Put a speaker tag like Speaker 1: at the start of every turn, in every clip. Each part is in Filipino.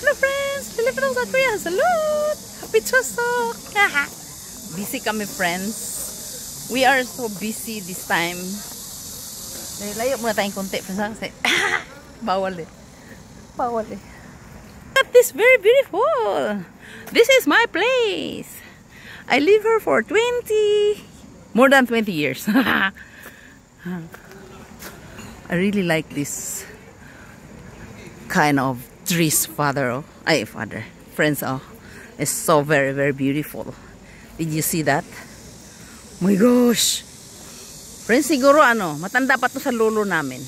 Speaker 1: Hello friends! Filipino sa Korea! Salud! Happy Chosok! Busy kami friends. We are so busy this time. Layo muna tayong konti friends. Kasi bawal eh. Bawal eh. But this very beautiful! This is my place! I live here for more than 20 years. I really like this kind of trees, father. Friends, it's so very, very beautiful. Did you see that? My gosh! Friends, siguro matanda pa to sa lolo namin.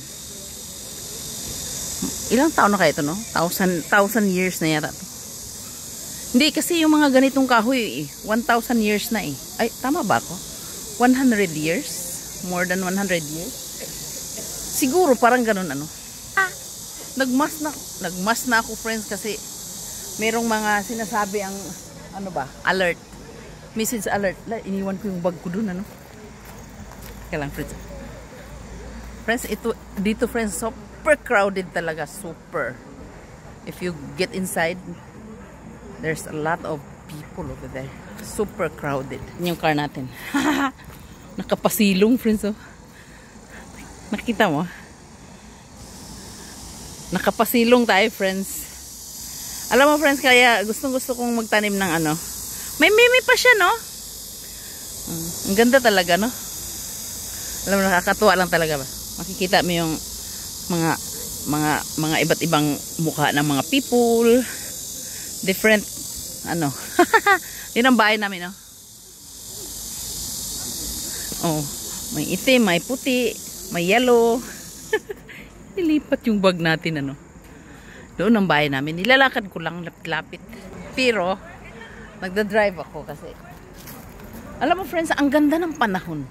Speaker 1: Ilang taon na kaya ito, no? Thousand years na yata to. Hindi, kasi yung mga ganitong kahoy, 1,000 years na eh. Ay, tama ba ako? 100 years? More than 100 years? Siguro, parang ganun Nagmas na ako friends kasi merong mga sinasabi ang alert. Message alert. Iniwan ko yung bag ko dun Kaya lang friends. Friends, dito friends, super crowded talaga. Super. If you get inside, there's a lot of people over there. Super crowded. Yung car natin. Nakapasilong friends Nakita mo? Nakapasilong tayo friends. Alam mo friends, kaya gustong-gusto kong magtanim ng May mimi pa siya, no? Ang ganda talaga, no? Alam mo, nakakatuwa lang talaga ba? Makikita mo yung mga iba't ibang mukha ng mga people. Different, Yun ang bahay namin, no? Oh, may itim, may puti, may yellow. Nilipat yung bag natin, Doon ang bahay namin. Nilalakad ko lang lapit-lapit. Pero, nagda-drive ako kasi. Alam mo friends, ang ganda ng panahon.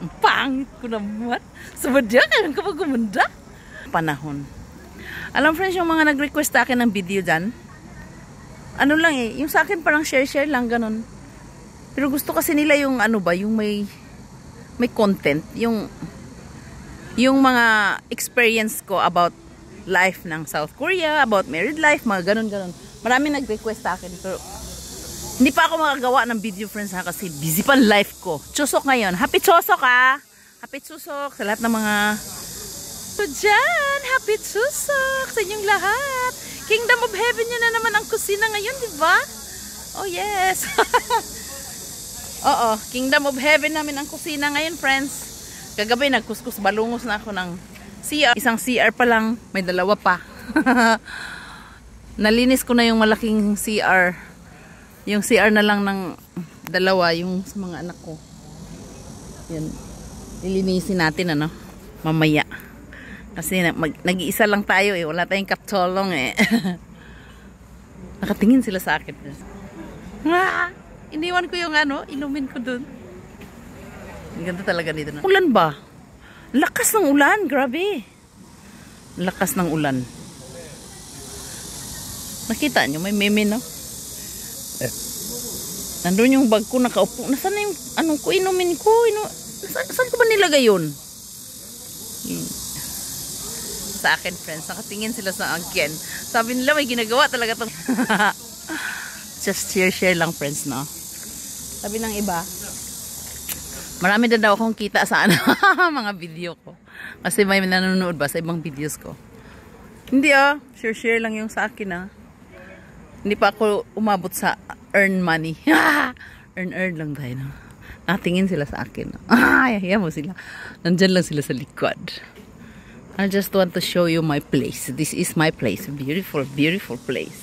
Speaker 1: Ang pangit ko naman. Sabadya, kailan ka ba gumanda? Panahon. Alam friends, yung mga nag-request sa akin ng video dyan, lang yung sa akin parang share-share lang, ganun. Pero gusto kasi nila yung yung may content, yung mga experience ko about life ng South Korea, about married life, mga ganun-ganun. Marami nag-request sa akin, pero hindi pa ako makagawa ng video friends kasi busy pa life ko. Chusok ngayon. Happy Chusok Happy Chusok sa lahat ng mga so dyan, Happy Chusok sa inyong lahat. Kingdom of Heaven yun na naman ang kusina ngayon, di ba? Oh yes. Oo, Kingdom of Heaven namin ang kusina ngayon friends. Kagabi nagkuskus balungos na ako ng CR. Isang CR pa lang, may dalawa pa. Nalinis ko na yung malaking CR. Yung CR na lang ng dalawa, yung sa mga anak ko. Yan. Ilinisin natin mamaya. Kasi nag-iisa lang tayo wala tayong kaptolong Nakatingin sila sa akin. Iniwan ko yung inumin ko dun. Ang ganda talaga dito Ulan ba? Lakas ng ulan, grabe. Lakas ng ulan. Nakita nyo, may meme, no? Nandun yung bag ko, nakaupo. Nasaan na yung, ko, inumin ko? Saan ko ba nilagay yun? Sa akin, friends, nakatingin sila sa akin. Sabi nila, may ginagawa talaga itong... Just share lang, friends, no? Sabi ng iba, marami na daw akong kita sa mga video ko. Kasi may nanonood ba sa ibang videos ko. Hindi share lang yung sa akin Hindi pa ako umabot sa earn money. earn lang tayo Nakatingin sila sa akin. Ayaw mo sila. Nandyan lang sila sa likod. I just want to show you my place. This is my place. Beautiful, beautiful place.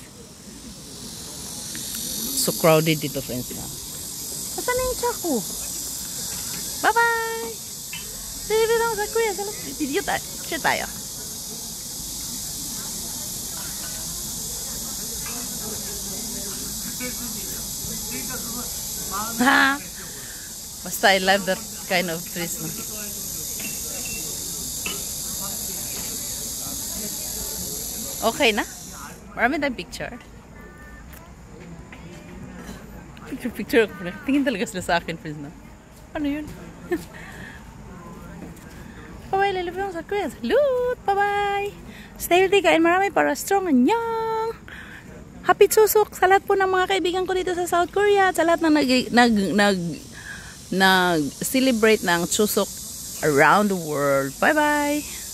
Speaker 1: So crowded dito friends Nasaan na yung Chaco? Bye-bye! Sige lang sa Korea. Video tayo. Share tayo. Basta I love that kind of trees. Okay na? Marami tayong picture. Picture. Tingin talaga sila sa akin, friends. Ano yun? Bye-bye, lalabas ako sa Korea. Salute! Bye-bye! Stay healthy, kain marami para strong. Annyeong! Happy Chuseok sa lahat po ng mga kaibigan ko dito sa South Korea, sa lahat na nag-celebrate ng Chuseok around the world. Bye-bye!